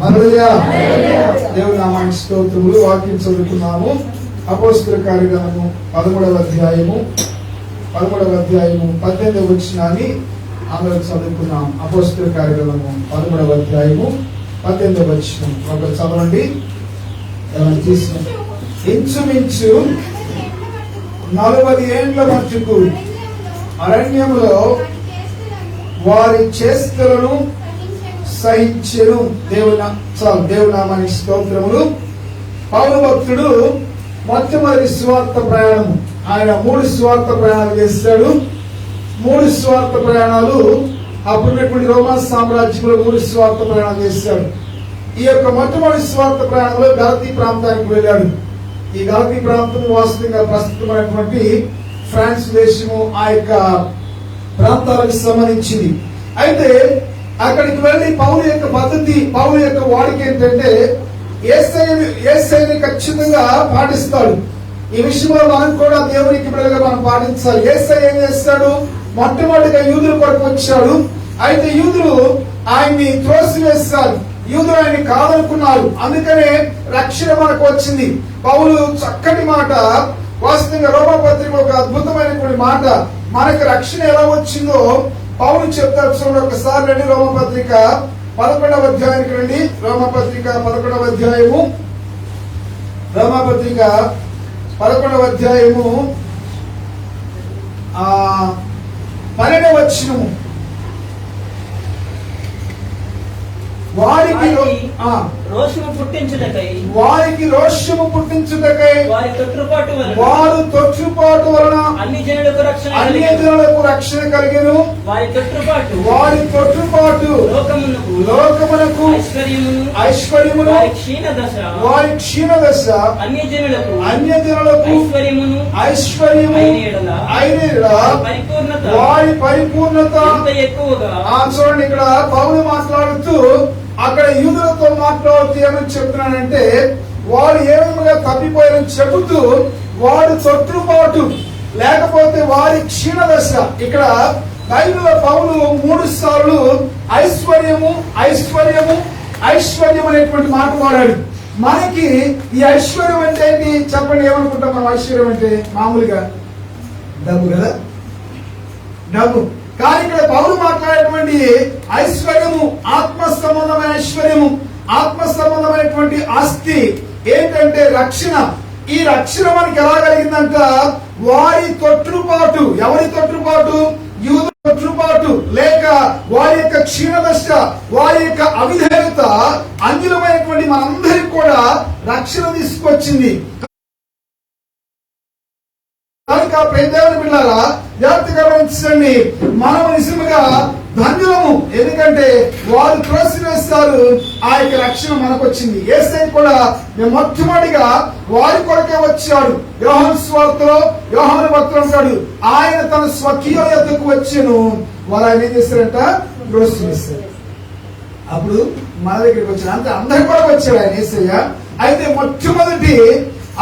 హల్లెలూయా. దేవుని నామానికి స్తోత్రములు. వాక్యం చదువుతున్నాము. అపోస్తలుల కార్యక్రమము 13వ అధ్యాయము 18వ వచనాన్ని అందరూ చదువుకున్నాం. అపోస్తలుల కార్యక్రమము 13వ అధ్యాయము 18వ వచనం ఒకరు చదవండి. ఇంచుమించు 40 ఏండ్ల మట్టుకు అరణ్యములో వారి చేష్టలను సహించెను. దేవుని నామానికి స్తోత్రములు. పౌలు భక్తుడు మొట్టమొదటి సువార్త ప్రయాణం, ఆయన 3 సువార్త ప్రయాణాలు చేశాడు. 3 సువార్త ప్రయాణాలు అప్పుడున్నటువంటి రోమా సామ్రాజ్యంలో 3 సువార్త ప్రయాణాలు చేశాడు. ఈ యొక్క మొట్టమొదటి సువార్త ప్రయాణంలో గలతీ ప్రాంతానికి వెళ్ళాడు. ఈ గలతీ ప్రాంతం వాస్తవంగా ప్రస్తుతమైనటువంటి ఫ్రాన్స్ దేశము ఆ యొక్క ప్రాంతాలకు సంబంధించింది. అయితే అక్కడికి వెళ్ళి పౌలు యొక్క పద్ధతి, పౌలు యొక్క వాడికి ఏంటంటే యేసయ్యని ఖచ్చితంగా పాటిస్తాడు. ఈ విషయంలో మనం కూడా దేవునికి బిడ్డలుగా మనం పాటించాలి. యేసయ్య ఏం చేస్తాడు? మొట్టమొదటిగా యూదుల కొరకు వచ్చాడు. అయితే యూదులు ఆయన్ని త్రోసివేస్తారు, యూదులు ఆయన్ని కాదనుకున్నారు. అందుకనే రక్షణ మనకు వచ్చింది. పౌలు చక్కటి మాట, వాస్తవంగా రోమా పత్రిక ఒక అద్భుతమైనటువంటి మాట, మనకు రక్షణ ఎలా వచ్చిందో పౌలు చెప్తారు. చూడండి ఒకసారి రండి, రోమపత్రిక 11వ అధ్యాయానికి రండి. రోమపత్రిక 11వ అధ్యాయము 12వ వచనము. వారికి రోషము పుట్టించుటకై వారు తొట్టుపాటు వలన అన్ని జనులకు రక్షణ కలిగెను. వారి తొట్టుపాటు లోకమునకు ఐశ్వర్యమును వారి క్షీణదశ అన్య జనులకు ఐశ్వర్యము అయిన వారి పరిపూర్ణత ఎక్కువగా. చూడండి, ఇక్కడ పౌలు మాట్లాడుతూ అక్కడ యూదులతో మాట్లాడుతూ ఏమని చెప్తున్నానంటే, వాడు ఏ విధంగా తప్పిపోయారని చెబుతూ వాడు తొట్టుపాటు లేకపోతే వారి క్షీణదశ. ఇక్కడ బైబిల్లో పౌలు 3 సార్లు ఐశ్వర్యము అనేటువంటి మాట వాడాడు. మనకి ఈ ఐశ్వర్యం అంటే ఏంటి చెప్పండి? ఏమనుకుంటాం మనం? ఐశ్వర్యం అంటే మామూలుగా డబ్బు కదా, డబ్బు. కానీ ఇక్కడ పౌలు మాట్లాడేటువంటి ఐశ్వర్యము ఆత్మ సంబంధమైన ఐశ్వర్యము, ఆత్మ సంబంధమైనటువంటి ఆస్తి ఏంటంటే రక్షణ. ఈ రక్షణ మనకి ఎలా కలిగిందంట? వారి తొట్టుపాటు. ఎవరి తొట్టుపాటు? యూదు తొట్టుపాటు లేక వారి యొక్క క్షీణదశ, వారి యొక్క అవిధేయత అన్యులమైనటువంటి మనందరికి కూడా రక్షణ తీసుకొచ్చింది. కనుక దేవుని బిడ్డలారా, జాగ్రత్తగా గమనించండి, మనం నిజంగా ధన్యులము. ఎందుకంటే వారు త్రోసివేస్తారు, ఆ యొక్క రక్షణ మనకు వచ్చింది. యేసయ్య కూడా మొట్టమొదటిగా వారి కొరకే వచ్చాడు. యోహాను సువార్తలో యోహాను భక్తుడు అంటాడు, ఆయన తన స్వకీయ యొద్దకు వచ్చాను, వారు ఆయన ఏం చేస్తారంట? త్రోసివేస్తారు. అప్పుడు మన దగ్గరికి వచ్చాడు. అంతే, అందరి కొరకు వచ్చాడు ఆయన యేసయ్య. అయితే మొట్టమొదటి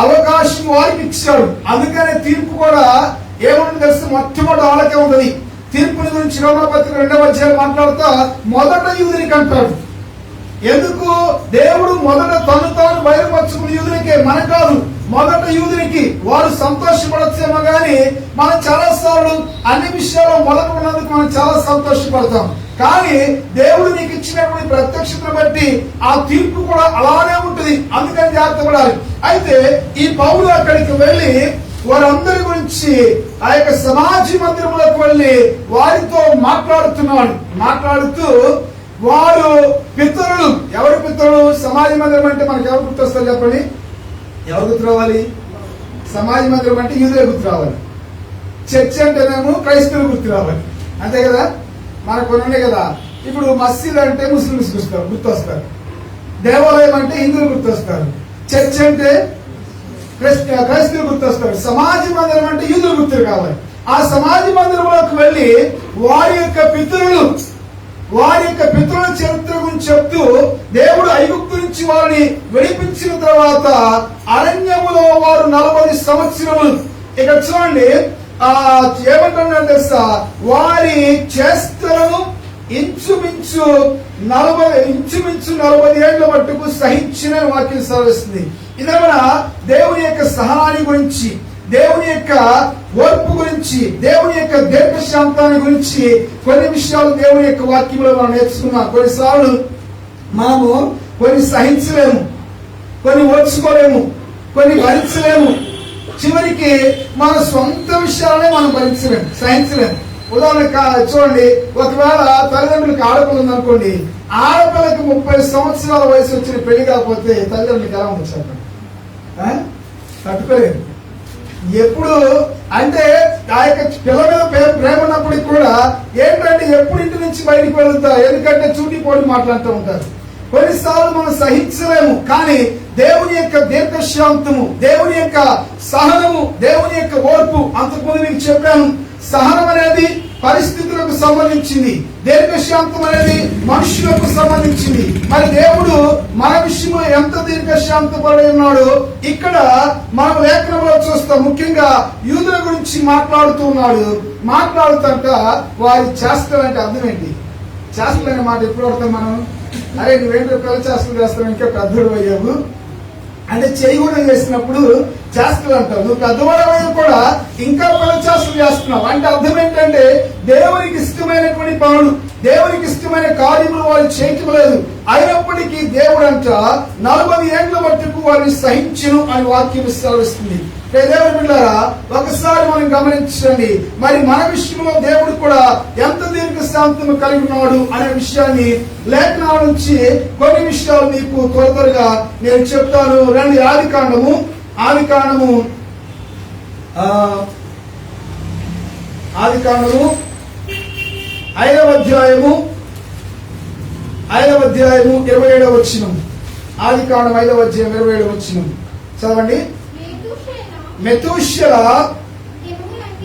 అవకాశం వారికి ఇచ్చాడు. అందుకనే తీర్పు కూడా ఏమని తెలుసు? మొట్టమొదటి వాళ్ళకే ఉన్నది. తీర్పుని గురించి రోమపత్రిక 2వ అధ్యాయం మాట్లాడుతా మొదట యూదునికి అంటాడు. ఎందుకు? దేవుడు మొదట తను తాను బయలుపరుచుకున్న యూదునికే, మన కాదు. మొదట యూదునికి. వారు సంతోషపడచ్చేమో గాని మనం చాలా సార్లు అన్ని విషయాల్లో మొదట ఉన్నందుకు మనం చాలా సంతోషపడతాం. కానీ దేవుడు నీకు ఇచ్చినటువంటి ప్రత్యక్షతను బట్టి ఆ తీర్పు కూడా అలానే ఉంటుంది. అందుకని జాగ్రత్త పడాలి. అయితే ఈ పౌలు అక్కడికి వెళ్లి వారందరి గురించి ఆ యొక్క సమాజ మందిరములకు వెళ్లి వారితో మాట్లాడుతూ వారు పితరులు. ఎవరి పితరులు? సమాజ మందిరం అంటే మనకి ఎవరు గుర్తొస్తారు చెప్పండి? ఎవరు గుర్తు రావాలి? సమాజ మందిరం అంటే యూదులే గుర్తు రావాలి. చర్చ్ అంటేనేమో క్రైస్తవులు గుర్తు రావాలి. అంతే కదా? మనకు ఉన్నాయి కదా. ఇప్పుడు మసీద్ అంటే ముస్లింస్ గుర్తొస్తారు, దేవాలయం అంటే హిందువులు గుర్తొస్తారు, చర్చ్ అంటే క్రైస్తవులు గుర్తొస్తారు, సమాజ మందిరం అంటే యూదులు గుర్తులు కావాలి. ఆ సమాజ మందిరంలోకి వెళ్లి వారి యొక్క పితరుల చరిత్ర గురించి చెప్తూ దేవుడు ఐగుప్తు నుంచి వారిని విడిపించిన తర్వాత అరణ్యములో వారు 40 సంవత్సరములు. ఇక్కడ చూడండి ఏమంటున్నారు తెలుసా? వారి చేష్టలను ఇంచుమించు 40 ఏళ్ల మట్టుకు సహించిన వాక్యం సెలవిస్తుంది. ఇదేమన్నా దేవుని యొక్క సహనాన్ని గురించి, దేవుని యొక్క ఓర్పు గురించి, దేవుని యొక్క దీర్ఘశాంతాన్ని గురించి కొన్ని విషయాలు దేవుని యొక్క వాక్యంలో మనం నేర్చుకున్నాం. కొన్నిసార్లు మనము కొన్ని సహించలేము, కొన్ని ఓర్చుకోలేము, కొన్ని భరించలేము. చివరికి మన సొంత విషయాలనే మనం భరించలేము, సహించలేము. ఉదాహరణ చూడండి, ఒకవేళ తల్లిదండ్రులకు ఆడపిల్ల ఉందనుకోండి, ఆడపిల్లకి 30 సంవత్సరాల వయసు వచ్చిన పెళ్లి కాకపోతే తల్లిదండ్రులకు ఎలా ఉండొచ్చు? తట్టుకోలేదు. ఎప్పుడు అంటే ఆ యొక్క పిల్ల మీద ప్రేమ ఉన్నప్పటికి కూడా ఏంటంటే ఎప్పుడు ఇంటి నుంచి బయటికి వెళ్తా, ఎందుకంటే చూటి పోటీ మాట్లాడుతూ ఉంటారు. కొన్నిసార్లు మనం సహించలేము, కానీ దేవుని యొక్క దీర్ఘశాంతము, దేవుని యొక్క సహనము, దేవుని యొక్క ఓర్పు, అంతకుముందు మీకు చెప్పాను, సహనం అనేది పరిస్థితులకు సంబంధించింది, దీర్ఘశాంతం అనేది మనుషులకు సంబంధించింది. మరి దేవుడు మన విషయంలో ఎంత దీర్ఘశాంతపడి ఉన్నాడో ఇక్కడ మనం లేఖనంలో చూస్తాం. ముఖ్యంగా యూదుల గురించి మాట్లాడుతూ ఉన్నాడు. మాట్లాడుతుంట వారి చేష్టలంటే అర్థం ఏంటి? చేష్టలు అనే మాట ఎప్పుడు పడతాం మనం? అరే నువ్వేంటో పిల్ల చేష్టలు చేస్తావు, ఇంకా పెద్దోడు అయ్యావు అంటే చేయకూడదు చేసినప్పుడు చేష్టలు అంటావు. నువ్వు పెద్దవాడవయ్యా కూడా ఇంకా పిల్ల చేష్టలు చేస్తున్నావు అంటే అర్థం ఏంటంటే దేవునికి ఇష్టమైనటువంటి పనులు, దేవునికి ఇష్టమైన కార్యములు వారు చేయటం లేదు. అయినప్పటికీ దేవుడు అంట 40 ఏళ్ల మట్టుకు వారిని సహించును అని వాక్యం సెలవిస్తుంది. దేవుని బిడ్డలారా, ఒకసారి మనం గమనించండి, మరి మన విషయంలో దేవుడు కూడా ఎంత దీర్ఘశాంతము కలిగి ఉన్నాడు అనే విషయాన్ని లేఖనాల నుంచి కొన్ని విషయాలు మీకు త్వరగా నేను చెప్తాను. రండి, ఆదికాండము 5వ అధ్యాయము 27వ వచనం. ఆదికాండం 5వ అధ్యాయం 27వ వచనం చదవండి. మెతూషెల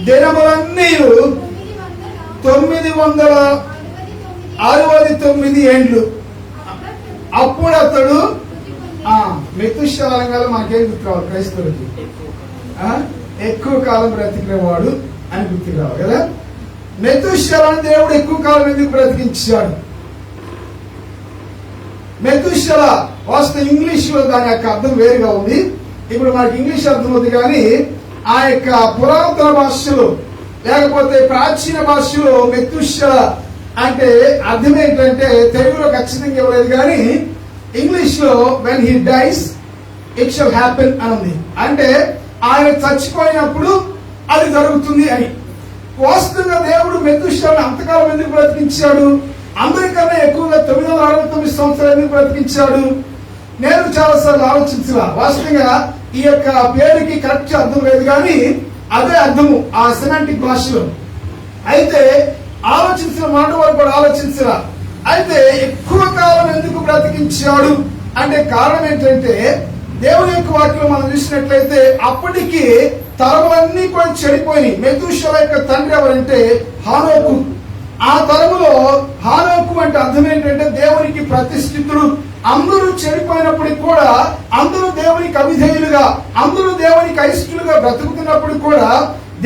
దినములన్నీ 969 ఏండ్లు. అప్పుడు అతడు మెతూషెల అనగానే మనకేం గుర్తు రావాలి? క్రైస్తవులకి ఎక్కువ కాలం బ్రతికినవాడు అని గుర్తు రావాలి కదా. మెతూషెలను దేవుడు ఎక్కువ కాలం ఎందుకు బ్రతికించాడు? మెతూషెల వాస్తవ ఇంగ్లీష్ లో దాని యొక్క అర్థం వేరుగా ఉంది. ఇప్పుడు మనకి ఇంగ్లీష్ అర్థం అవుతుంది, కానీ ఆ యొక్క పురాతన భాషలో లేకపోతే ప్రాచీన భాషలో మెతూషెల అంటే అర్థం ఏంటంటే తెలుగులో ఖచ్చితంగా ఇవ్వలేదు, కానీ ఇంగ్లీష్ లో when he dice it shall happen అని ఉంది. అంటే ఆయన చచ్చిపోయినప్పుడు అది జరుగుతుంది అని. వాస్తవంగా దేవుడు మెతూషెలను అంతకాలం ఎందుకు బ్రతికించాడు? అందరికన్నా ఎక్కువగా 969 సంవత్సరాలు ఎందుకు బ్రతికించాడు? నేను చాలాసార్లు ఆలోచించలా. వాస్తవంగా ఈ యొక్క పేరుకి కరెక్ట్ అర్థం లేదు, కానీ అదే అర్థము ఆ సెమాంటిక్ భాషలో. అయితే ఆలోచించిన మాట వారు కూడా ఆలోచించరా. అయితే ఎక్కువ కాలం ఎందుకు బ్రతికించాడు అంటే కారణం ఏంటంటే దేవుని యొక్క వాక్యం మనం చూసినట్లయితే అప్పటికి తరములన్నీ కూడా చెడిపోయినాయి. మెతూషెల యొక్క తండ్రి ఎవరంటే హానోకు. ఆ తరములో హానోకు అంటే అర్థం ఏంటంటే దేవునికి ప్రతిష్ఠితుడు. అందరూ చెడిపోయినప్పటికి కూడా, అందరూ దేవునికి అవిధేయులుగా, అందరూ దేవునికి అయిష్టులుగా బ్రతుకుతున్నప్పుడు కూడా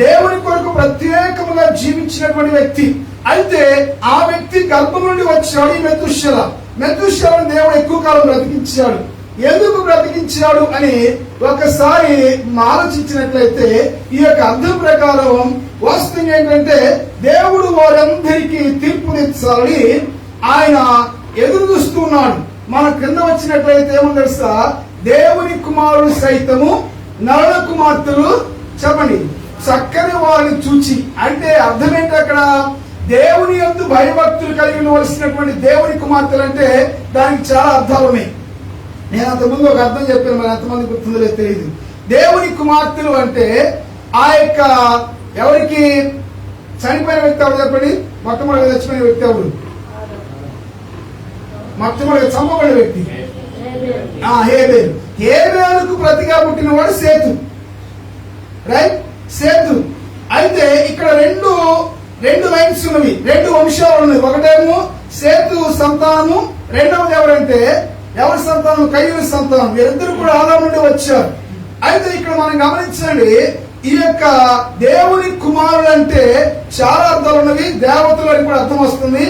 దేవుని కొరకు ప్రత్యేకముగా జీవించినటువంటి వ్యక్తి. అయితే ఆ వ్యక్తి గర్భం నుండి వచ్చాడు ఈ మెతూషెల. మెతూషెలను దేవుడు ఎక్కువ కాలం బ్రతికించాడు. ఎందుకు బ్రతికించాడు అని ఒకసారి ఆలోచించినట్లయితే ఈ యొక్క అర్థం ప్రకారం వాస్తవంగా ఏంటంటే దేవుడు వారందరికీ తీర్పునిచ్చాలని ఆయన ఎదురు చూస్తున్నాడు. మన క్రింద వచ్చినట్లయితే ఏమని తెలుసా? దేవుని కుమారుడు సైతము నరుల కుమార్తెలు చెప్పండి చక్కని వారిని చూచి. అంటే అర్థం ఏంటి అక్కడ? దేవుని యందు భయభక్తులు కలిగి ఉండవలసినటువంటి దేవుని కుమార్తెలు అంటే దానికి చాలా అర్థాలు ఉన్నాయి. నేను అంతకుముందు ఒక అర్థం చెప్పాను, మరి ఎంతమంది గుర్తుందో లేదు తెలియదు. దేవుని కుమార్తెలు అంటే ఆ యొక్క ఎవరికి చనిపోయిన వ్యక్తి ఎవరు చెప్పండి? మొట్టమొదటిగా చచ్చిపోయిన వ్యక్తి ఎవరు? మొట్టమొదటిగా చంపబడిన వ్యక్తి హేబేలు. హేబేలుకు ప్రతిగా పుట్టినవాడు సేతు. రైట్, సేతు. అయితే ఇక్కడ రెండు లైన్స్ ఉన్నవి, 2 వంశాలు ఉన్నవి. ఒకటేమో సేతు సంతానము, రెండవది ఎవరంటే ఎవరి సంతానం? కయ్యూని సంతానం. వీరిద్దరు కూడా ఆదాము నుండి వచ్చారు. అయితే ఇక్కడ మనం గమనించండి, ఈ యొక్క దేవుని కుమారుడు అంటే చాలా అర్థాలు ఉన్నవి. దేవతలు అని కూడా అర్థం వస్తుంది.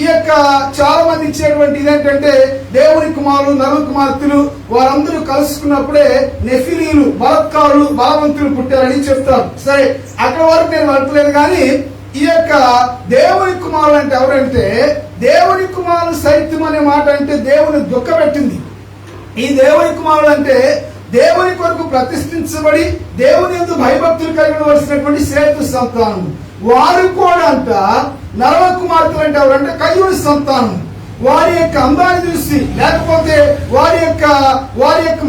ఈ యొక్క చాలా మంది ఇచ్చేటువంటి ఇదేంటంటే దేవుని కుమారులు నరు కుమార్తెలు వారందరూ కలుసుకున్నప్పుడే నెఫిలీలు బలత్కారులు బలవంతులు పుట్టారని చెప్తారు. సరే, అక్కడ వరకు నేను వెళ్ళట్లేదు. కానీ ఈ యొక్క దేవుని కుమారులు అంటే ఎవరంటే, దేవుని కుమారులు సైత్యం అనే మాట అంటే దేవుని దుఃఖపెట్టింది. ఈ దేవుని కుమారులు అంటే దేవుని కొరకు ప్రతిష్ఠించబడి దేవుని యందు భయభక్తులు కలిగి వలసినటువంటి శ్రేష్ఠ సంతానం. వారు కూడా అంట నరవ కుమార్తెలు అంటే ఎవరంటే కయ్యూని సంతానం. వారి యొక్క అందాన్ని చూసి లేకపోతే వారి యొక్క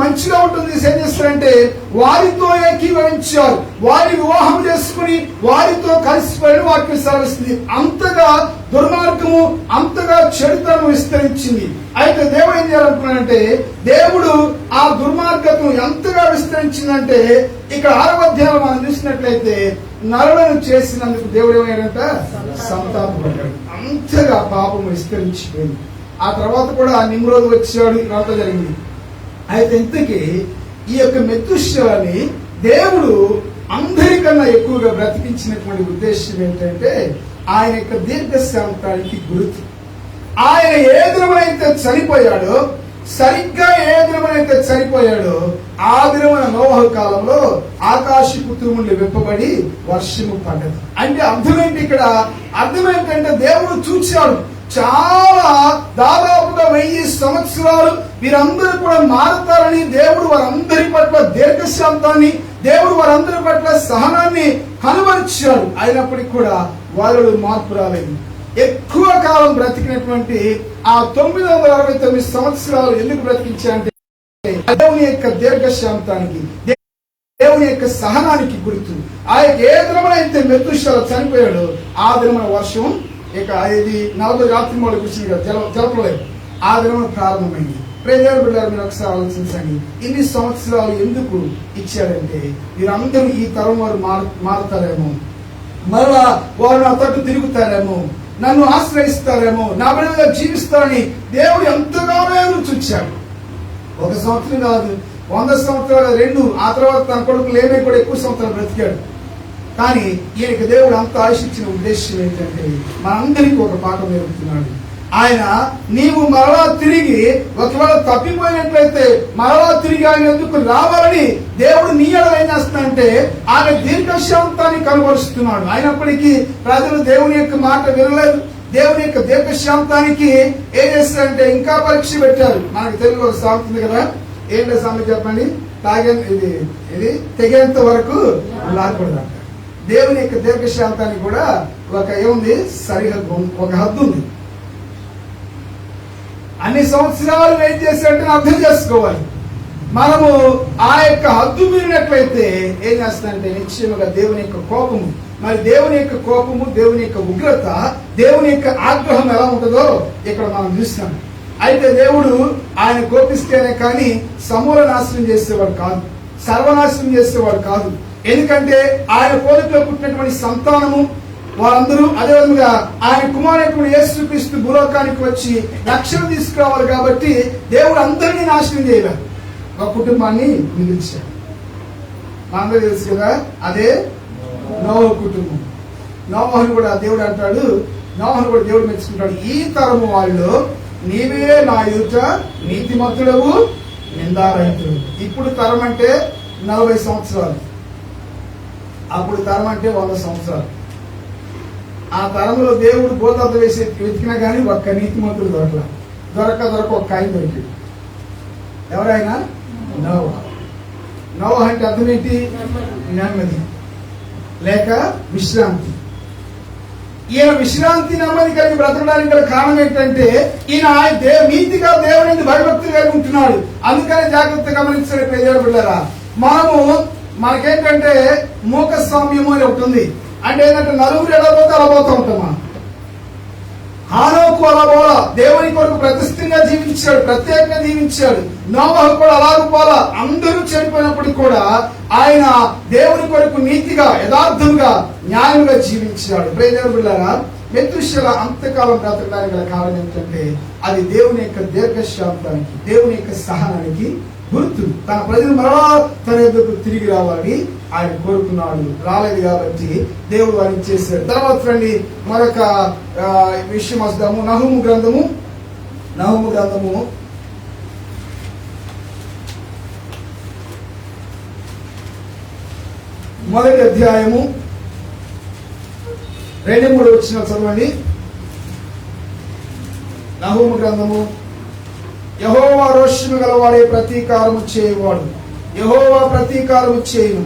మంచిగా ఉంటుంది ఏం చేస్తారంటే వారితో ఏకీభవించారు, వారి వివాహం చేసుకుని వారితో కలిసిపోయిన వాక్యం సెలవిస్తుంది. అంతగా దుర్మార్గము, అంతగా చెడుతనం విస్తరించింది. అయితే దేవుడు ఏం చేయాలనుకున్నాడంటే, దేవుడు ఆ దుర్మార్గతను ఎంతగా విస్తరించిందంటే ఇక్కడ 6వ అధ్యాయంలో మనం చూసినట్లయితే నరులను చేసినందుకు దేవుడు ఏమైనాడంట, సంతాపపడ్డాడు. అంతగా పాపం విస్తరించిపోయింది. ఆ తర్వాత కూడా నిమ్రోదు వచ్చాడు, తర్వాత జరిగింది. అయితే ఇంతకీ ఈ యొక్క మెతుషలని దేవుడు అందరికన్నా ఎక్కువగా బ్రతికించినటువంటి ఉద్దేశం ఏంటంటే ఆయన యొక్క దీర్ఘశాంతానికి గుర్తు. ఆయన ఏ దినమైతే చనిపోయాడో, సరిగ్గా ఏ దినమైతే చనిపోయాడో ఆ దినమైన నోవహు కాలంలో ఆకాశపు తూములు విప్పబడి వర్షము పడ్డది. అంటే అర్థమేంటి? ఇక్కడ అర్థమేంటంటే దేవుడు చూచాడు చాలా దాదాపుగా 1000 సంవత్సరాలు వీరందరూ కూడా మారుతారని దేవుడు వారందరి పట్ల దీర్ఘశాంతాన్ని, దేవుడు వారందరి పట్ల సహనాన్ని కనుమర్చాడు. అయినప్పటికీ కూడా వారిలో మార్పు రాలేదు. ఎక్కువ కాలం బ్రతికినటువంటి ఆ 969 సంవత్సరాలు ఎందుకు బ్రతికించారంటే దేవుని యొక్క దీర్ఘశాంతానికి, దేవుని యొక్క సహనానికి గుర్తు. ఆ ఏ దినమైతే మెతుషల చనిపోయాడో ఆ దినమైన వర్షం ఇక ఇది 40 రాత్రి మూల కూర్చుని జలపలేదు. ఆ దినం ప్రారంభమైంది. ప్రేమ బిడ్డలు మీరు ఒకసారి ఆలోచించండి, ఇన్ని సంవత్సరాలు ఎందుకు ఇచ్చాడంటే వీరందరూ ఈ తరం వారు మారుతారేమో, మరలా వారు నా తట్టు తిరుగుతారేమో, నన్ను ఆశ్రయిస్తారేమో, నా బిడ్డగా జీవిస్తారని దేవుడు ఎంతగానో ఎదురు చూచాడు. 1 సంవత్సరం కాదు, 100 సంవత్సరాలు 2, ఆ తర్వాత తన కొడుకు లేమే కూడా ఎక్కువ సంవత్సరాలు బ్రతికాడు. కానీ ఈయనకి దేవుడు అంత ఆశించిన ఉద్దేశం ఏంటంటే మనందరికీ ఒక పాఠం నేర్పుతున్నాడు. ఆయన నీవు మరలా తిరిగి ఒకవేళ తప్పిపోయినట్లయితే మరలా తిరిగి ఆయన ఎందుకు రావాలని దేవుడు నీ ఎడల ఏం చేస్తున్నాడంటే ఆయన దీర్ఘశాంతాన్ని కనుగొరుస్తున్నాడు. అయినప్పటికీ ప్రజలు దేవుని యొక్క మాట వినలేదు. దేవుని యొక్క దీర్ఘశాంతానికి ఏం చేస్తారంటే ఇంకా పరీక్ష పెట్టారు. మనకు తెలుగు ఒక సామెత ఉంది కదా, ఏంటో సామెత చెప్పండి, ఇది తెగేంత వరకు లాగకూడదు. దేవుని యొక్క దీర్ఘశాంతానికి కూడా ఒక ఏముంది, సరిహద్దు, ఒక హద్దు ఉంది. అన్ని సంవత్సరాలు వెయిట్ చేసినట్టు అర్థం చేసుకోవాలి. మనము ఆ యొక్క హద్దు మీరినట్లయితే ఏం చేస్తానంటే నిశ్చయముగా దేవుని యొక్క కోపము, మరి దేవుని యొక్క కోపము, దేవుని యొక్క ఉగ్రత, దేవుని యొక్క ఆగ్రహం ఎలా ఉంటుందో ఇక్కడ మనం చూస్తాం. అయితే దేవుడు ఆయన కోపిస్తేనే కానీ సమూల నాశనం చేసేవాడు కాదు, సర్వనాశనం చేసేవాడు కాదు. ఎందుకంటే ఆయన పోలికలో పుట్టినటువంటి సంతానము వారందరూ అదేవిధంగా ఆయన కుమారుడు యేసుక్రీస్తు భూలోకానికి వచ్చి రక్షణ తీసుకురావాలి. కాబట్టి దేవుడు అందరినీ నాశనం చేయలేదు, ఒక కుటుంబాన్ని మిగిల్చాడు. మనందరూ తెలుసు కదా, అదే నోవహు కుటుంబం. నోవహుని కూడా దేవుడు అంటాడు, నోవహుని కూడా దేవుడు మెచ్చుకుంటాడు, ఈ తరము వాళ్ళు నీవే నా ఎదుట నీతిమంతుడవు నిందారహితుడు. ఇప్పుడు తరం అంటే 40 సంవత్సరాలు, అప్పుడు తరం అంటే 100 సంవత్సరాలు. ఆ తరంలో దేవుడు భూతద్ద వేసి వెతికినా కానీ ఒక్క నీతిమంతుడు దొరక ఒక కాయ దొరికింది. ఎవరైనా నోవహు అంటే అర్థం ఏంటి? నెమ్మది లేక విశ్రాంతి. ఈయన విశ్రాంతి నెమ్మది కలిగి బ్రతకడానికి గల కారణం ఏంటంటే ఈయన నీతిగా దేవుని భయభక్తులు కలిగి ఉంటున్నాడు. అందుకని జాగ్రత్తగా గమనించండి ప్రజలారా, మనకేంటంటే మూక స్వామ్యము అని ఒకటి ఉంది. అంటే ఏంటంటే నలుగురు ఎలా పోతే అలా పోతూ ఉంటామా. హానోకు అలా పోలా, దేవుని కొరకు ప్రతిష్ఠంగా జీవించాడు, ప్రత్యేకంగా జీవించాడు. నోవహు కూడా అలాగే పోలా, అందరూ చనిపోయినప్పటికీ కూడా ఆయన దేవుని కొరకు నీతిగా, యథార్థంగా, న్యాయంగా జీవించాడు. ప్రియదేవులారా, మెతుషెల అంతకాలం బ్రతకడానికి గల కారణం ఏంటంటే అది దేవుని యొక్క దీర్ఘశాంతానికి, దేవుని యొక్క సహనానికి గుర్తు. తన ప్రజలు మరలా తన ఎదుకు తిరిగి రావాలని ఆయన కోరుకున్నాడు. రాలేదు కాబట్టి దేవుడు వారిని చేశాడు. తర్వాత రండి మరొక విషయం వస్తాము. నహూము గ్రంథము మొదటి అధ్యాయము 2-3 వచనాలు చదవండి. నహూము గ్రంథము. యెహోవా రోషము గలవాడే ప్రతీకారము చేయవాడు, యెహోవా ప్రతీకారము చేయును.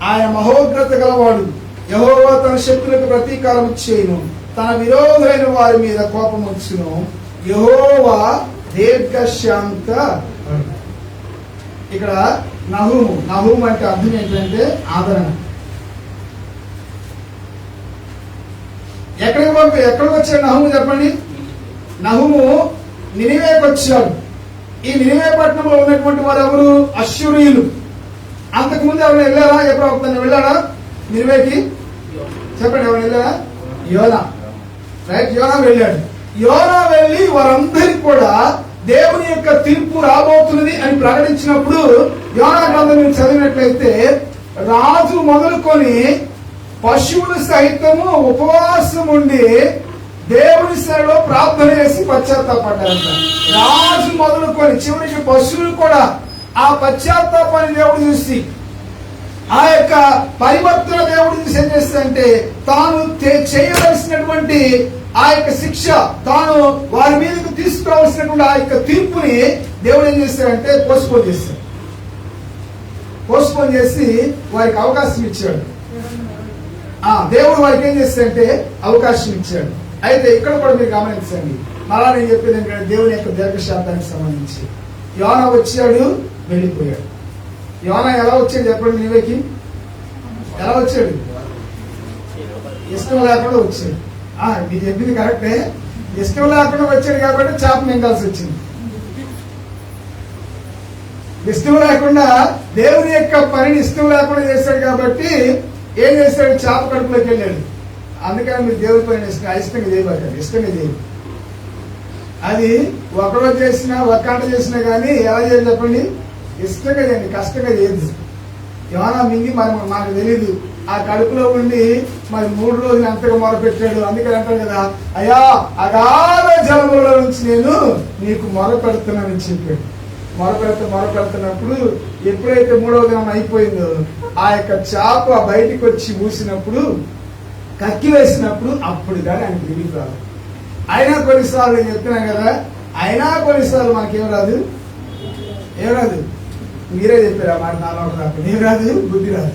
ఆయన మహోగ్రత గలవాడు, యెహోవా తన శత్రులకు ప్రతీకారము చేయును. తన విరోధులైన వారి మీద కోపముచ్చును. యెహోవా దీర్ఘశాంత. ఇక్కడ నహూము అంటే అర్థం ఏంటంటే ఆదరణ. ఎక్కడికి వచ్చాడు నహూము చెప్పండి? నహూము నినివేకి వచ్చాడు. ఈ నినివే పట్టణంలో ఉన్నటువంటి వారు ఎవరు? అష్షూరీయులు. అంతకుముందు ఎవరు వెళ్ళారా? ఎప్పుడు ఒకతను వెళ్ళాడా నినివేకి? చెప్పండి, ఎవరు వెళ్ళారా? యోనా. రైట్, యోనా వెళ్ళాడు. యోనా వెళ్ళి వారందరికీ కూడా దేవుని యొక్క తీర్పు రాబోతున్నది అని ప్రకటించినప్పుడు యోనా గ్రంథం మీరు చదివినట్లయితే రాజు మొదలుకొని పశువులు సైతము ఉపవాసం ఉండి దేవుని సేవలో ప్రార్థన చేసి పశ్చాత్తాపడ్డారంట. రాజు మొదలుకొని చివరికి పశువులు కూడా ఆ పశ్చాత్తాపాన్ని దేవుడు చూసి, ఆ యొక్క పరివర్తన దేవుడు చూసి ఏం చేస్తాడంటే తాను చేయవలసినటువంటి ఆ యొక్క శిక్ష, తాను వారి మీదకు తీసుకురావాల్సినటువంటి ఆ యొక్క తీర్పుని దేవుడు ఏం చేస్తాడంటే పోస్ట్పోన్ చేసి వారికి అవకాశం ఇచ్చాడు. దేవుడు వారికి ఏం చేస్తాడంటే అవకాశం ఇచ్చాడు. అయితే ఇక్కడ కూడా మీరు గమనించండి. మళ్ళా నేను చెప్పేది ఏంటంటే దేవుని యొక్క దీర్ఘశాంతానికి సంబంధించి యోనా వచ్చాడు, వెళ్ళిపోయాడు. యోనా ఎలా వచ్చాడు చెప్పండి? నినివేకి ఎలా వచ్చాడు? ఇష్టం లేకుండా వచ్చాడు. మీరు చెప్పింది కరెక్టే. ఇష్టం లేకుండా వచ్చాడు కాబట్టి చేప మింగాల్సి వచ్చింది. ఇష్టం లేకుండా దేవుని యొక్క పనిని ఇష్టం లేకుండా చేశాడు కాబట్టి ఏం చేశాడు? చేప కడుపులోకి వెళ్ళాడు. అందుకని మీరు దేవుడి పైన ఇష్టంగా చేయబడ్డారు. ఇష్టంగా చేయదు. అది ఒకరోజు చేసినా ఒక గంట చేసినా కానీ ఎలా చేయాలి చెప్పండి? ఇష్టంగా చేయండి, కష్టంగా చేయదు. యోనా మింగి మనకు తెలీదు. ఆ కడుపులో ఉండి మరి 3 రోజులు ఎంతగా మొరపెట్టాడు. అందుకని అంటాడు కదా, అయ్యా అగాధ జలముల నుంచి నేను నీకు మొరపెడుతున్నానని చెప్పాడు. మొరపెడుతున్నప్పుడు ఎప్పుడైతే 3వ దినం అయిపోయిందో ఆ యొక్క చేప బయటికి వచ్చి మూసినప్పుడు, కక్కి వేసినప్పుడు అప్పుడు కానీ ఆయనకు రిలీఫ్ రాదు. అయినా కొన్నిసార్లు నేను చెప్తున్నాను కదా, అయినా కొన్నిసార్లు మనకేం రాదు. మీరే చెప్పారు ఆ మాట, నాలో రాదు. ఏం రాదు? బుద్ధి రాదు.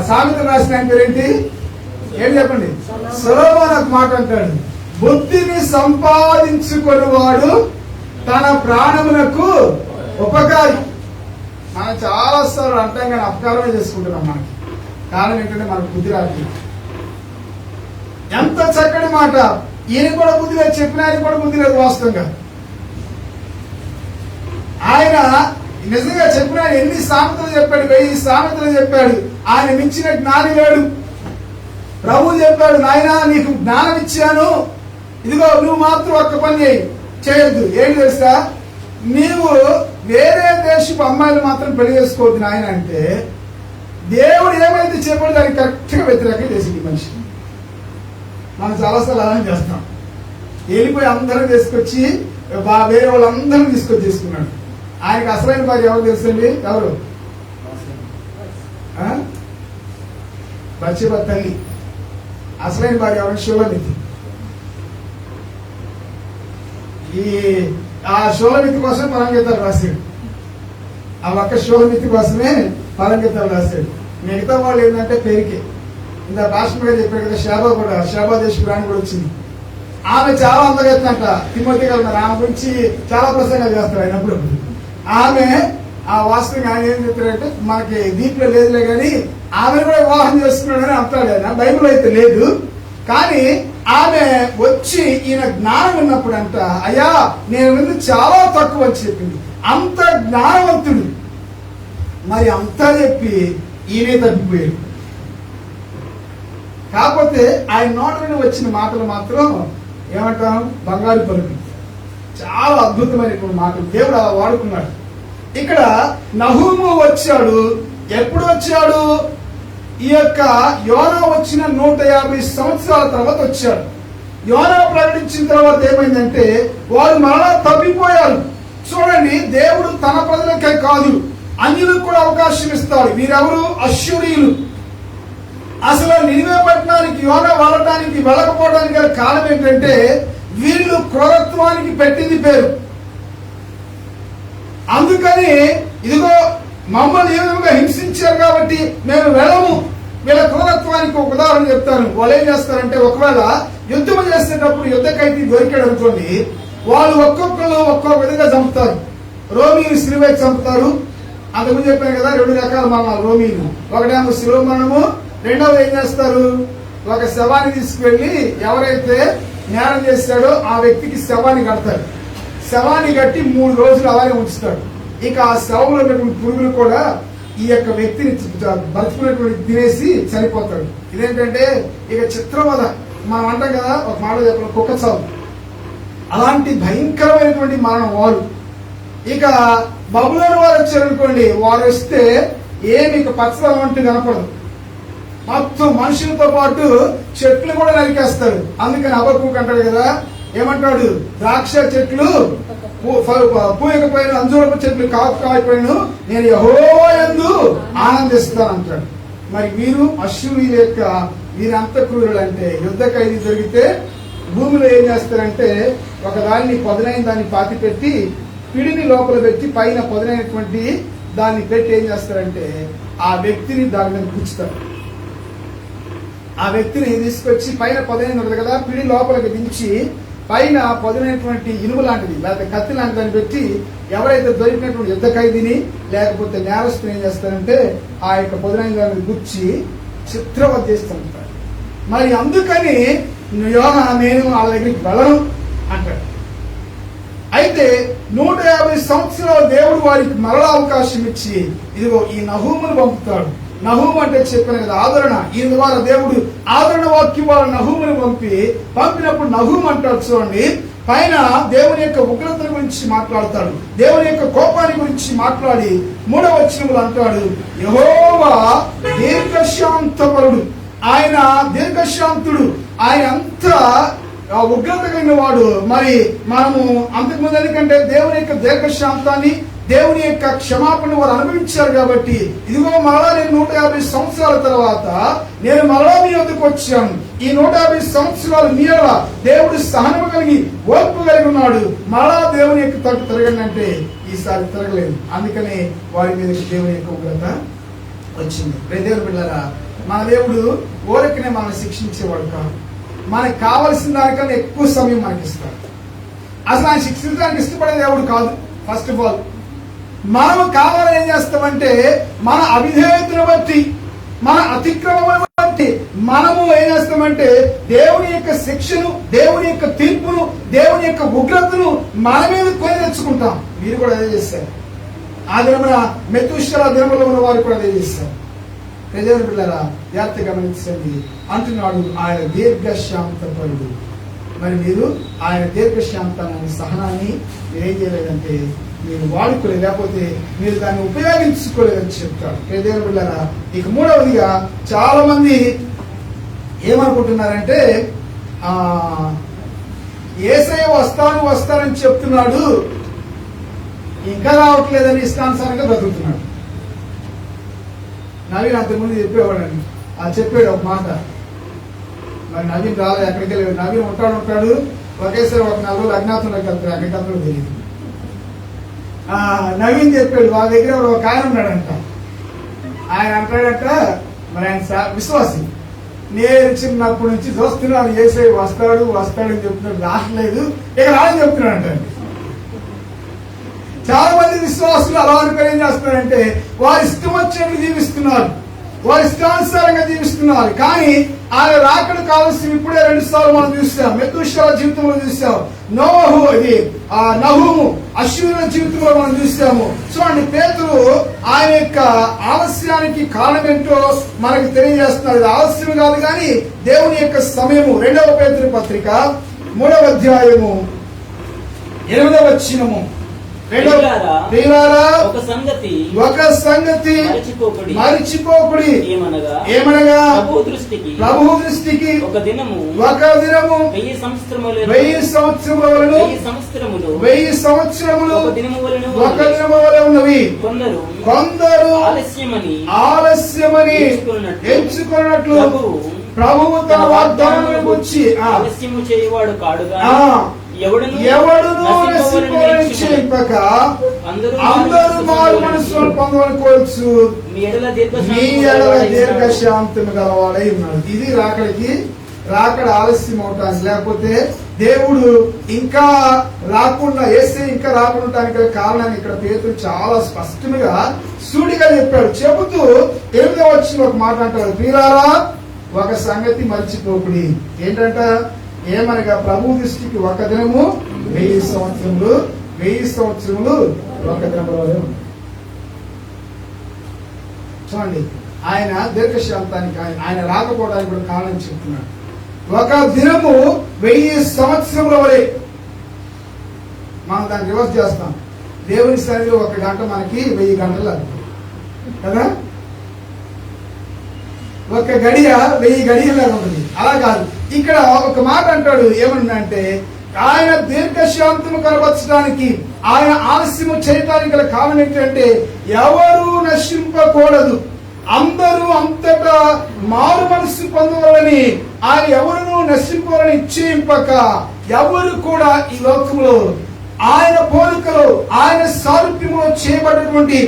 సామెత రాసిన పేరేంటి? ఏం చెప్పండి? సొలొమోను ఒక మాట అంటాడు, బుద్ధిని సంపాదించుకొని వాడు తన ప్రాణమునకు ఉపకారి. మనం చాలా సార్లు అంటాం కానీ అపకారమే చేసుకుంటున్నాం. మనకి కారణం ఏంటంటే మనకు బుద్ధి రాదు. ఎంత చక్కటి మాట! ఈయన కూడా బుద్ధి లేదు, చెప్పిన ఆయన కూడా బుద్ధి లేదు. వాస్తవంగా ఆయన నిజంగా చెప్పిన ఆయన ఎన్ని సామెతలు చెప్పాడు? 1000 సామెతలు చెప్పాడు. ఆయన మించిన జ్ఞాని లేడు. ప్రభు చెప్పాడు, నాయనా నీకు జ్ఞానం ఇచ్చాను, ఇదిగో నువ్వు మాత్రం ఒక్క పని చేయొద్దు. ఏంటి తెలుసా? నీవు వేరే దేశపు అమ్మాయిలు మాత్రం పెళ్లి చేసుకోవద్దు నాయన అంటే, దేవుడు ఏమైతే చెప్పాడు దానికి కరెక్ట్ గా వ్యతిరేకంగా చేసింది మనిషి. మనం చాలాసార్లు అలానే చేస్తాం. వెళ్ళిపోయి అందరం తీసుకొచ్చి వేరే వాళ్ళందరూ తీసుకొచ్చి చేసుకున్నాడు. ఆయనకు అసలైన భార్య ఎవరు తెలుసండి? ఎవరు? బత్షెబా తల్లి. అసలైన భార్య ఎవరు? షూలమితి. ఆ షూలమితి కోసం పరంగీతాలు రాశాడు. ఆ ఒక్క షూలమితి కోసమే పరంగీతాలు రాశాడు. మిగతా వాళ్ళు ఏంటంటే పేరుకే. ఇంత రాష్ట్రంగా చెప్పారు కదా, షాబా దేశపురాణి కూడా వచ్చింది. ఆమె చాలా అందగెత్తంట. తిమోతి గారు ఆమె గురించి చాలా ప్రసంగాలు చేస్తారు అయినప్పుడు. ఆమె ఆ వాస్తవంగా ఆయన ఏం చెప్తారంటే, మనకి దీంట్లో లేదులే కానీ ఆమెను కూడా వివాహం చేసుకున్నాడని అంటాడు ఆయన. బైబిల్ అయితే లేదు కానీ ఆమె వచ్చి ఈయన జ్ఞానం విన్నప్పుడు అంట, అయ్యా నేను విందు చాలా తక్కువ అని చెప్పింది. అంత జ్ఞానవంతుడు. మరి అంతా చెప్పి ఈయనే తప్పిపోయాడు. కాకపోతే ఆయన నోట నుండి వచ్చిన మాటలు మాత్రం ఏమంటాం? బంగారు పలుకు. చాలా అద్భుతమైనటువంటి మాటలు దేవుడు అలా వాడుకున్నాడు. ఇక్కడ నహూము వచ్చాడు. ఎప్పుడు వచ్చాడు? ఈ యొక్క యోనా వచ్చిన 150 సంవత్సరాల తర్వాత వచ్చాడు. యోనా ప్రకటించిన తర్వాత ఏమైందంటే వారు మరలా తప్పిపోయారు. చూడండి, దేవుడు తన ప్రజలకే కాదు అన్యులకు కూడా అవకాశం ఇస్తాడు. వీరెవరు? అశ్షూరీయులు. అసలు నినివే పట్టణానికి యోనా వెళ్ళకపోవడానికి గల కారణం ఏంటంటే వీళ్ళు క్రూరత్వానికి పెట్టింది పేరు. అందుకని ఇదిగో మమ్మల్ని ఏ విధంగా హింసించారు కాబట్టి మేము వెళ్ళము. వీళ్ళ క్రూరత్వానికి ఒక ఉదాహరణ చెప్తాను. వాళ్ళు ఏం చేస్తారంటే, ఒకవేళ యుద్ధం చేసేటప్పుడు యుద్ధ ఖైదీ దొరికాడు అనుకోండి, వాళ్ళు ఒక్కొక్కరు ఒక్కొక్క విధంగా చంపుతారు. రోమీలు సిలువై చంపుతారు. అంతకుముందు చెప్పాను కదా, 2 రకాల మరణాలు రోమీలు. ఒకటేమో శిలువ మరణము, రెండవది ఏం చేస్తారు, ఒక శవాన్ని తీసుకువెళ్ళి ఎవరైతే నేరం చేశాడో ఆ వ్యక్తికి శవాన్ని కడతారు. శవాన్ని కట్టి 3 రోజులు అలాగే ఉంచుతాడు. ఇక ఆ శవంలో ఉన్నటువంటి పురుగులు కూడా ఈ యొక్క వ్యక్తిని బతుకున్నటువంటి తినేసి చనిపోతాడు. ఇదేంటంటే ఇక చిత్రవద మనం అంటాం కదా, ఒక మాట చెప్పడం కుక్క చావు. అలాంటి భయంకరమైనటువంటి మరణం వారు. ఇక బబులోను వారు వచ్చారనుకోండి, వారు వస్తే ఏమి ఇక పచ్చదనం అంటూ కనపడదు. మొత్తం మనుషులతో పాటు చెట్లు కూడా నరికేస్తారు. అందుకని హబక్కూకు అంటాడు కదా, ఏమంటాడు, ద్రాక్ష చెట్లు పూయకపోయిన, అంజూరపు చెట్లు కాకపోయిన నేను యెహోవా యందు ఆనందిస్తాను అంటాడు. మరి వీరు అశ్షూరీయుల యొక్క వీరు అంత క్రూరులు అంటే, యుద్ధ ఖైదీ దొరికితే భూమిలో ఏం చేస్తారంటే ఒక దాన్ని పదునైన దాన్ని పాతి పెట్టి పిడిని లోపల పెట్టి పైన పదునైనటువంటి దాన్ని పెట్టి ఏం చేస్తారంటే ఆ వ్యక్తిని దాని మీద కూర్చుతారు. ఆ వ్యక్తిని తీసుకొచ్చి పైన పదునైన ఉంటుంది కదా, పిడి లోపలికి దించి పైన పదునైనటువంటి ఇనుము లాంటిది లేకపోతే కత్తి లాంటి దాన్ని పెట్టి ఎవరైతే దొరికినటువంటి యుద్ధ ఖైదీని లేకపోతే నేరస్తుని ఏం చేస్తారంటే ఆ యొక్క పదునైన దాన్ని గుచ్చి చిత్రవద చేస్తుంటారు. మరి అందుకని యోనా నేను వాళ్ళ దగ్గరికి వెళ్ళను అంటాడు. అయితే 150 సంవత్సరాలు దేవుడు వారికి మరలా అవకాశం ఇచ్చి ఇదిగో ఈ నహూమును పంపుతాడు. నహూము అంటే చెప్పాను కదా, ఆదరణ. ఈ ద్వారా దేవుడు ఆదరణ వాక్యం వాళ్ళ నహూమును పంపినప్పుడు నహూము అంటాడు. చూడండి, పైన దేవుని యొక్క ఉగ్రత గురించి మాట్లాడతాడు, దేవుని యొక్క కోపాన్ని గురించి మాట్లాడి 3వ వచనంలో అంటాడు, యెహోవా దీర్ఘశాంతపరుడు. ఆయన దీర్ఘశాంతుడు, ఆయన అంతా ఉగ్రత కలిగిన వాడు. మరి మనము అంతకుముందు ఎందుకంటే దేవుని యొక్క దీర్ఘశాంతాన్ని దేవుని యొక్క క్షమాపణ వారు అనుభవించారు కాబట్టి ఇదిగో మరలా నేను 150 సంవత్సరాల తర్వాత నేను మరలా మీ వద్దకు వచ్చాను. ఈ 150 సంవత్సరాలు మీర దేవుడు సహనము కలిగి ఓర్పు కలిగి ఉన్నాడు. మరలా దేవుని యొక్క తట్టు తిరగండి అంటే ఈసారి తిరగలేదు. అందుకనే వారి మీదకి దేవుని యొక్క ఉగ్రత వచ్చింది. దేవుని బిడ్డలారా, మన దేవుడు ఓరకనే మనల్ని శిక్షించేవాడు కాదు. మనకు కావలసిన దానికన్నా ఎక్కువ సమయం మనకి ఇస్తాడు. అసలు ఆయన శిక్షించడానికి ఇష్టపడే దేవుడు కాదు. ఫస్ట్ ఆఫ్ ఆల్ మనము కావాలని ఏం చేస్తామంటే మన అవిధేయతను బట్టి మన అతిక్రమం బట్టి మనము ఏం చేస్తామంటే దేవుని యొక్క శిక్షను, దేవుని యొక్క తీర్పును, దేవుని యొక్క ఉగ్రతను మన మీద కొని తెచ్చుకుంటాం. మీరు కూడా అదే చేస్తారు. ఆ దినమున మెతుషల దినములో ఉన్న వారు కూడా అదే చేస్తారు. ప్రజల పిల్లరా, జాగ్రత్త గమనించండి అంటున్నాడు, ఆయన దీర్ఘశాంతపరుడు. మరి మీరు ఆయన దీర్ఘశాంతాన్ని సహనాన్ని మీరేం చేయలేదంటే మీరు వాడుకోలేదు, లేకపోతే మీరు దాన్ని ఉపయోగించుకోలేదని చెప్తాడు. ప్రజల పిల్లరా, ఇక 3వదిగా చాలా మంది ఏమనుకుంటున్నారంటే యేసయ్య వస్తానని చెప్తున్నాడు, ఇంకా రావట్లేదని ఇష్టానుసారంగా బ్రతుకుతున్నాడు. నవీన్ అంతకుముందు చెప్పేవాడండి, చెప్పాడు ఒక మాట. మరి నవీన్ రాలేదు, ఎక్కడికి వెళ్ళాడు. నవీన్ ఉంటాడు ఒకేసారి ఒక 4 రోజులు అజ్ఞాతంలోకి వెళ్తాడు, ఎక్కడికి తెలియదు. నవీన్ చెప్పాడు, వాళ్ళ దగ్గర ఒక ఆయన ఉన్నాడంట. ఆయన అంటాడంట, మరి ఆయన విశ్వాసి, నేను చిన్నప్పటి నుంచి చూస్తున్నాను యేసయ్య వస్తాడని చెప్తున్నాడు, రావట్లేదు, ఇక రాని చెప్తున్నాడు అంట. చాలా మంది విశ్వాసులు అలా అనుకుని ఏం చేస్తున్నారంటే వారి ఇష్టం వచ్చినట్టు జీవిస్తున్నారు, వారి ఇష్టానుసారంగా జీవిస్తున్నారు. కానీ ఆయన రాకడ కావాల్సింది ఇప్పుడే 2 సార్లు మనం చూసాం. మెతుషల జీవితంలో చూసాం, నహూము అశ్షూరుల జీవితంలో మనం చూసాము. చూడండి, పేతురు ఆయన యొక్క ఆలస్యానికి కారణం ఏంటో మనకు తెలియజేస్తున్నారు. ఆలస్యం కాదు కానీ దేవుని యొక్క సమయము. 2వ పేతురు పత్రిక 3వ అధ్యాయము 8వ వచనము. ప్రియులారా, ఒక సంగతి మరిచిపోకుడి. ఏమనగా ప్రభువు దృష్టికి ఒక దినము 1000 సంవత్సరములు 1000 సంవత్సరములు ఒక దినము వలె ఉన్నవి. కొందరు ఆలస్యమని ఎంచుకున్నట్లు ప్రభువు తన వాగ్దానమును గురించి ఆలస్యము చేయవాడు కాడుగా ఎవడును నశింపక అందరూ మారు మనసును పొందవనుకోవచ్చు. మీ ఎడల దీర్ఘశాంతము గలవాడై ఉన్నాడు. ఇది రాకడ ఆలస్యం అవటానికి, లేకపోతే దేవుడు ఇంకా రాకుండా యేసే ఇంకా రాకుండా కారణాన్ని ఇక్కడ పేతురు చాలా స్పష్టంగా సూటిగా చెప్పాడు. చెబుతూ 8వ వచనంలో ఒక మాట అంటాడు, ప్రియులారా ఒక సంగతి మర్చిపోకుడి. ఏంటంట? ఏమనగా ప్రభు దృష్టికి ఒక దినము 1000 సంవత్సరములు 1000 సంవత్సరములు ఒక దినములు. చూడండి, ఆయన దీర్ఘశాంతానికి ఆయన రాకపోవడానికి కూడా కారణం చెప్తున్నాడు. ఒక దినము 1000 సంవత్సరముల వరే. మనం దాన్ని రివర్స్ చేస్తాం. దేవుని సన్నిధిలో 1 గంట మనకి 1000 గంటలు కదా. ఒక గడియ 1000 గడియలాగా ఉంటుంది. అలా కాదు, ఇక్కడ ఒక మాట అంటాడు. ఏమన్నంటే ఆయన దీర్ఘశాంతము కనబరచడానికి, ఆయన ఆలస్యము చేయడానికి గల కారణం ఏంటంటే ఎవరు నశింపకూడదు, అందరూ అంతటా మారు మనస్సు పొందవాలని, ఆయన ఎవరును నశింపాలని ఇచ్చేయింపక ఎవరు కూడా ఈ లోకంలో ఆయన పోలికలో ఆయన సారూప్యములో చేయబడినటువంటి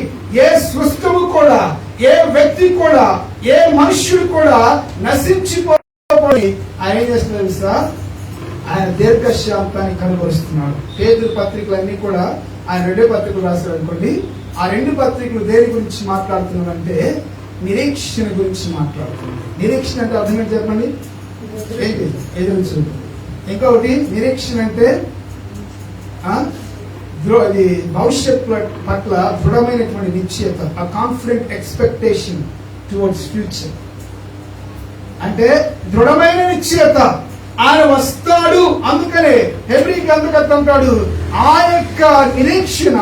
ఏ సృష్టము కూడా, ఏ వ్యక్తి కూడా, ఏ మనుష్యుడు కూడా నశించిపోయి ఆయన ఏం చేస్తున్నారు సార్? ఆయన దీర్ఘశాంతాన్ని కనుగొరుస్తున్నాడు. పేతురు పత్రికలన్నీ కూడా ఆయన 2 పత్రికలు రాశారు అనుకోండి. ఆ 2 పత్రికలు దేని గురించి మాట్లాడుతున్నాడంటే నిరీక్షణ గురించి మాట్లాడుతున్నాడు. నిరీక్షణ అంటే అర్థం ఏంటి చెప్పండి? ఏంటి? ఎదురు చూపు. ఇంకొకటి నిరీక్షణ అంటే ఇది భవిష్యత్ పట్ల దృఢమైనటువంటి నిశ్చయత, ఆ కాన్ఫిడెంట్ ఎక్స్పెక్టేషన్ టువర్డ్స్ ఫ్యూచర్. అంటే దృఢమైన నిశ్చయత, ఆయన వస్తాడు. అందుకనే హెబ్రీ గ్రంథకర్త అంటాడు, ఆ యొక్క నిరీక్షణ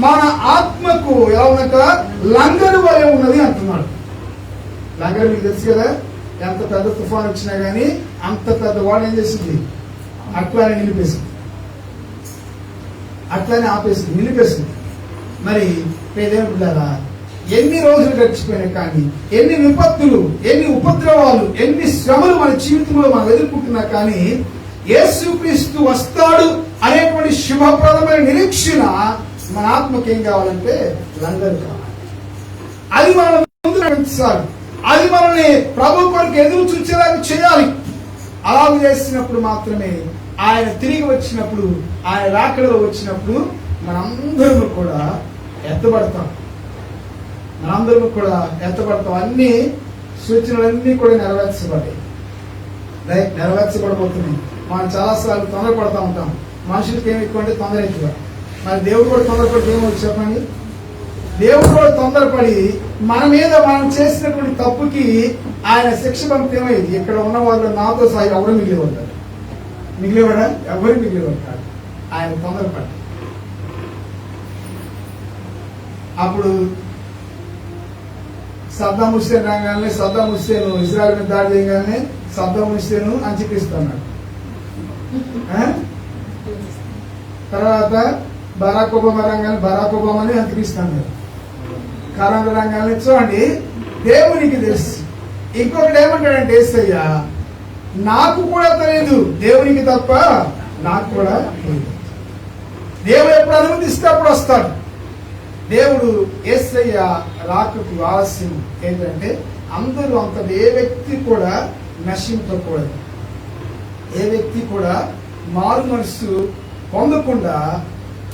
మన ఆత్మకు ఎలా ఉన్నట లంగరు వలె ఉన్నది అంటున్నాడు. లంగరు మీకు తెలుసు కదా, ఎంత పెద్ద తుఫాన్ వచ్చినా గానీ అంత పెద్ద వాడు ఏం చేసింది? అట్లానే నిలిపేసింది, అట్లానే ఆపేసింది, నిలిపేసింది. మరి పేదేమిట్లారా, ఎన్ని రోజులు గడిచిపోయినా కానీ, ఎన్ని విపత్తులు, ఎన్ని ఉపద్రవాలు, ఎన్ని శ్రమలు మన జీవితంలో మనం ఎదుర్కొంటున్నా కానీ యేసుక్రీస్తు వస్తాడు అనేటువంటి శుభప్రదమైన నిరీక్షణ మన ఆత్మకి ఏం కావాలంటే లంగరు కావాలి. అది మనం ముందు నడిపించాలి. అది మనల్ని ప్రభు కొరకు ఎదురు చూసేలాగా చేయాలి. అలా చేసినప్పుడు మాత్రమే ఆయన తిరిగి వచ్చినప్పుడు, ఆయన రాకడలో వచ్చినప్పుడు మనందరము కూడా ఎత్తబడతాం. అన్ని సూచనలన్నీ కూడా నెరవేర్చబడబోతున్నాయి. మనం చాలాసార్లు తొందరపడతా ఉంటాం. మనుషులకి ఏమి ఎక్కువ అంటే తొందర ఎక్కువ. మరి దేవుడు కూడా తొందరపడి ఏమవుతుంది చెప్పండి? దేవుడు కూడా తొందరపడి మన మీద మనం చేసినటువంటి తప్పుకి ఆయన శిక్ష పంపితే ఏమైంది? ఇక్కడ ఉన్న వాళ్ళు నాతో సాయి ఎవరు మిగిలేవాడా? ఎవరు మిగిలేవాడు కాదు. ఆయన తొందరపడి అప్పుడు సద్దాం హుస్సేన్ రాగానే, సద్దాం హుస్సేన్ ఇజ్రాయెల్ మీద దాడి చేయగానే సద్దాం హుస్సేన్ అంత్యక్రిస్తున్నాడు. తర్వాత బరాక్ ఒబామా రంగాన్ని బరాక్ ఒబామాని అంత్యక్రిస్తున్నాడు. కరోనా రంగాన్ని చూడండి, దేవునికి తెలుసు. ఇంకొకటి ఏమంటాడంటే యేసయ్య, నాకు కూడా తెలియదు దేవునికి తప్ప నాకు కూడా తెలియదు. దేవుడు ఎప్పుడు అనుమతిస్తే అప్పుడు వస్తాడు. దేవుడు యేసయ్య రాకకు ఆలస్యం ఏంటంటే అందరూ అంతటి ఏ వ్యక్తి కూడా నశింపకూడదు, ఏ వ్యక్తి కూడా మారు మనసు పొందకుండా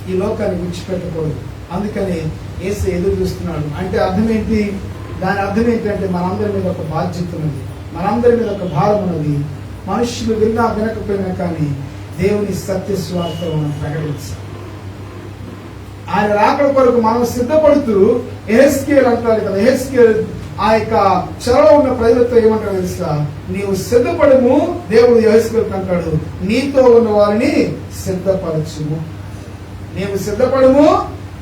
ఈ లోకాన్ని విడిచిపెట్టకూడదు. అందుకని యేసయ్య ఎదురు చూస్తున్నాడు. అంటే అర్థం ఏంటి? దాని అర్థం ఏంటంటే మనందరి మీద ఒక బాధ్యత ఉన్నది, మనందరి మీద ఒక భారం ఉన్నది. మనుషులు విన్నా వినకపోయినా కానీ దేవుని సత్య స్వార్థను మనం ప్రకటించాలి. ఆయన రాకడ కొరకు మనం సిద్ధపడుతూ యెహెజ్కేలు అంటారు కదా, యెహెజ్కేలు ఆ యొక్క చెరలో ఉన్న ప్రజలతో ఏమంటారు తెలుసా? నీవు సిద్ధపడము. దేవుడు యెహెజ్కేలుతో అంటాడు, నీతో ఉన్న వారిని సిద్ధపరచుము. నీవు సిద్ధపడము,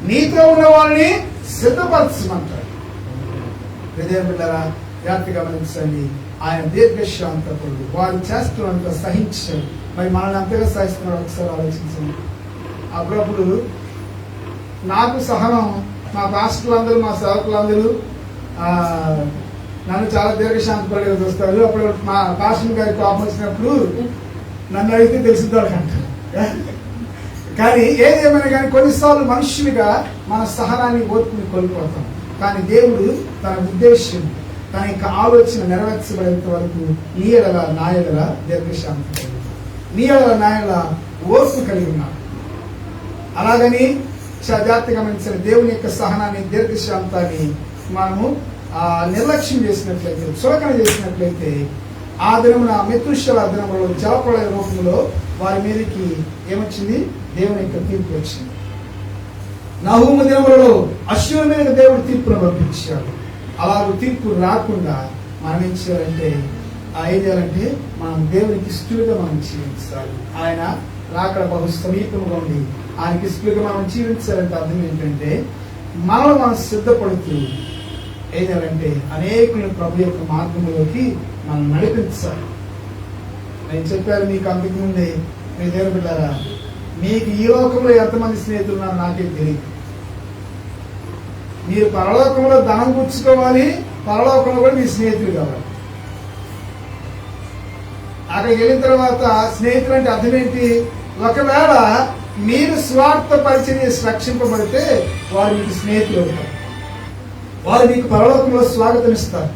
నీతో ఉన్న వాళ్ళని సిద్ధపరచమంటాడు. హృదయం బిడ్డలారా, జాగ్రత్తగా గమనించండి. ఆయన దీర్ఘశాంతపరుడు, వారు చేస్తున్నంత సహించాడు. మరి మనల్ని అంతగా సహిస్తున్నాడు ఒకసారి ఆలోచించండి. అప్పుడప్పుడు నాకు సహనం, మా పాస్టర్లందరూ, మా సేవకులందరూ నన్ను చాలా దీర్ఘశాంతపరుడుగా చూస్తారు. అప్పుడు మా పాస్టర్ గారికి కోపం వచ్చినప్పుడు నన్ను అడిగితే తెలిసిందాడు అంటారు. కానీ ఏదేమైనా కానీ కొన్నిసార్లు మనుషులుగా మన సహనాన్ని, ఓర్పుని కోల్పోతాం. కానీ దేవుడు తన ఉద్దేశం, తన యొక్క ఆలోచన నెరవేర్చబడేంత వరకు నీ ఎడల నా ఎడల దీర్ఘశాంతి కలిగి, నీ ఎడల నా ఎడల ఓర్పు కలిగి ఉన్నాడు. అలాగని జాగ్రత్తగా గమనించిన దేవుని యొక్క సహనాన్ని, దీర్ఘశాంతాన్ని మనము నిర్లక్ష్యం చేసినట్లయితే, చులకన చేసినట్లయితే ఆ దినమున మెతుషల దినములో జలప్రళయ రూపంలో వారి మీదకి ఏమొచ్చింది? దేవుని యొక్క తీర్పు వచ్చింది. నహూము దినములలో అశ్షూరు మీద దేవుడు తీర్పును పంపించాడు. అలాగే తీర్పు రాకుండా మనం ఏం చేయాలంటే, ఏం చేయాలంటే మనం దేవునికి ఇష్టలుగా మనం జీవించాలి. ఆయన రాకడ బహు సమీపంగా ఉండి ఆయనకి ఇష్టలుగా మనం జీవించాలంటే అర్థం ఏంటంటే, మనం సిద్ధపడుతూ ఏం చేయాలంటే అనేకులను ప్రభు యొక్క మార్గంలోకి మనం నడిపించాలి. నేను చెప్పాను మీకు అంతకు ముందే, మీ దేవుని బిడ్డారా, మీకు ఈ లోకంలో ఎంతమంది స్నేహితులు ఉన్నారో నాకే తెలియదు. మీరు పరలోకంలో ధనం పుచ్చుకోవాలి, పరలోకంలో కూడా మీ స్నేహితులు కావాలి. అక్కడికి వెళ్ళిన తర్వాత స్నేహితులు అంటే అర్థం ఏంటి? ఒకవేళ మీరు స్వార్థ పరిచయం చేసి రక్షింపబడితే వారు మీకు స్నేహితులు అవుతారు. వారు మీకు పరలోకంలో స్వాగతం ఇస్తారు.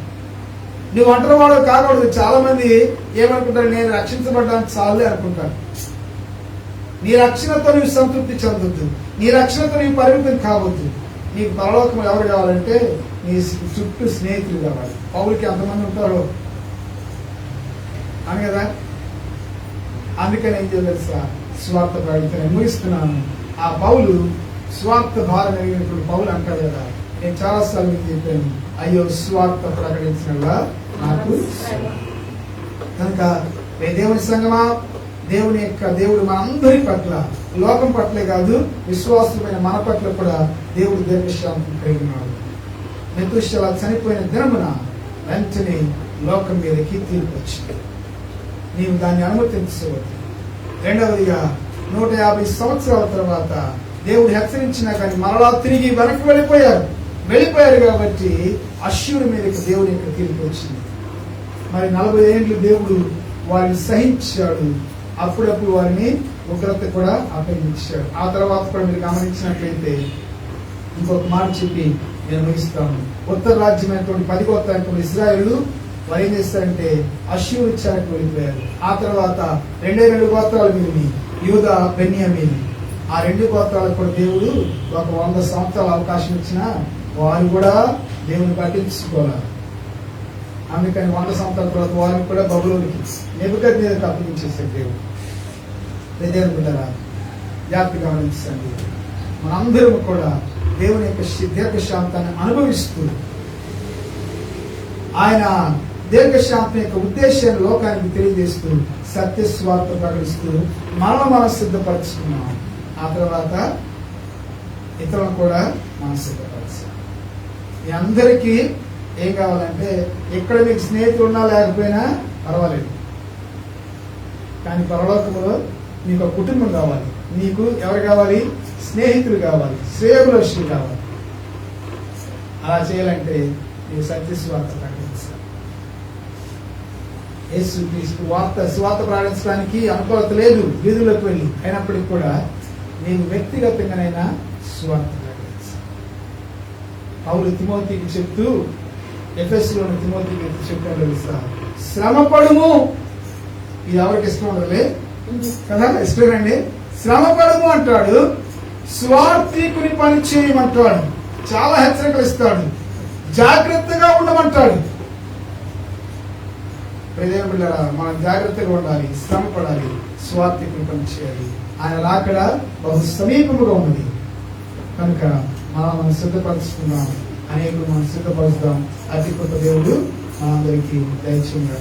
నువ్వు ఒంటరి వాడు కాకూడదు. చాలా మంది ఏమనుకుంటారు? నేను రక్షించబడ్డానికి చాలే అనుకుంటారు. నీ రక్షణతో నువ్వు సంతృప్తి చెందొద్దు, నీ రక్షణతో నువ్వు పరిమితం కావద్దు. నీకు పరలోకం ఎవరు కావాలంటే నీ చుట్టూ స్నేహితులు కావాలి. పౌలుకి ఎంతమంది ఉంటారో అని కదా. అందుకని ఏం తెలుసా? స్వార్థ ప్రకటన ముగిస్తున్నాను. ఆ పౌలు స్వార్థ భారం కలిగినప్పుడు పౌలు అంటాడు కదా, నేను చాలాసార్లు మీకు చెప్పాను, అయ్యో స్వార్థ ప్రకటించిన నాకు. కనుక దేవుని సంగమా, దేవుడు మనందరి పట్ల, లోకం పట్లే కాదు విశ్వాసమైన మన పట్ల కూడా దేవుడు దీర్ఘశాంతం కలిగి ఉన్నాడు. మెతుషల చనిపోయిన దినమున వెంటనే లోకం మీదకి తీర్పు వచ్చింది. నీవు దాన్ని అనుమతించవద్దు. రెండవదిగా 150 సంవత్సరాల తర్వాత దేవుడు హెచ్చరించినా కానీ మరలా తిరిగి వెనక్కి వెళ్ళిపోయారు కాబట్టి అశ్షూరు మీదకి దేవుని యొక్క తీర్పు వచ్చింది. మరి 40 ఏళ్ళు దేవుడు వారిని సహించాడు. అప్పుడప్పుడు వారిని ఉగ్రత కూడా అప్పగించాడు. ఆ తర్వాత కూడా మీరు గమనించినట్లయితే ఇంకొక మాట చెప్పి నేను ముగిస్తాను. ఉత్తర రాజ్యమైనటువంటి 10 గోత్రాలైనటువంటి ఇశ్రాయేలు వారు ఏం చేస్తారంటే అశ్షూరు చెరకు వెళ్ళిపోయారు. ఆ తర్వాత 2 గోత్రాలు మిగిలి, యూదా, బెన్యామీను. ఆ 2 గోత్రాలకు కూడా దేవుడు ఒక 100 సంవత్సరాల అవకాశం ఇచ్చినా వారు కూడా దేవుని పట్టించుకోవాలి. అందుకని 100 సంవత్సరాల తర్వాత వారిని కూడా బబులోనికి, నెబుకద్నెజరుకు అప్పగించేసాడు దేవుడు. దేవుని బిడ్డలారా, జాగ్రత్తగా గమనించండి. మనందరం కూడా దేవుని యొక్క దీర్ఘశాంతాన్ని అనుభవిస్తూ, ఆయన దీర్ఘశాంతం యొక్క ఉద్దేశాన్ని లోకానికి తెలియజేస్తూ, సత్యస్వార్థ ప్రకటిస్తూ మనం సిద్ధపరచుకున్నాం. ఆ తర్వాత ఇతరులను కూడా మనం సిద్ధపరచాలి. మీ అందరికీ ఏం కావాలంటే, ఇక్కడ మీకు స్నేహితులు ఉన్నా లేకపోయినా పర్వాలేదు, కానీ పరలోకంలో మీకు ఒక కుటుంబం కావాలి. నీకు ఎవరు కావాలి? స్నేహితులు కావాలి, శ్రేయోభిలాషులు కావాలి. అలా చేయాలంటే నీవు సత్యస్వార్థ ప్రకటించాలి. యేసుక్రీస్తు స్వార్థ ప్రకటించడానికి అనుకూలత లేదు వీధులకు వెళ్ళి, అయినప్పటికీ కూడా నేను వ్యక్తిగతంగానైనా స్వార్థ ప్రకటించాలి. పౌలు తిమోతికి చెప్తూ, ఎఫెసులోని తిమోతికి చెప్పాడు తెలుసా, శ్రమపడుము. ఇది ఎవరికి ఇష్టం ఉండదులే కదా, ఇష్టమేనండి. శ్రమపడుము అంటాడు, స్వార్థికుని పని చేయమంటాడు, చాలా హెచ్చరికలు ఇస్తాడు, జాగ్రత్తగా ఉండమంటాడు. ప్రియమైన బిడ్డలారా, మనం జాగ్రత్తగా ఉండాలి, శ్రమ పడాలి, స్వార్థికుని పని చేయాలి. ఆయన రాకడ బహు సమీపముగా ఉన్నది. కనుక మనం సిద్ధపరుచుకుందాం, అనేకులు మనం సిద్ధపరుస్తాం. అతి కొత్త దేవుడు మనందరికీ దయచేయండి.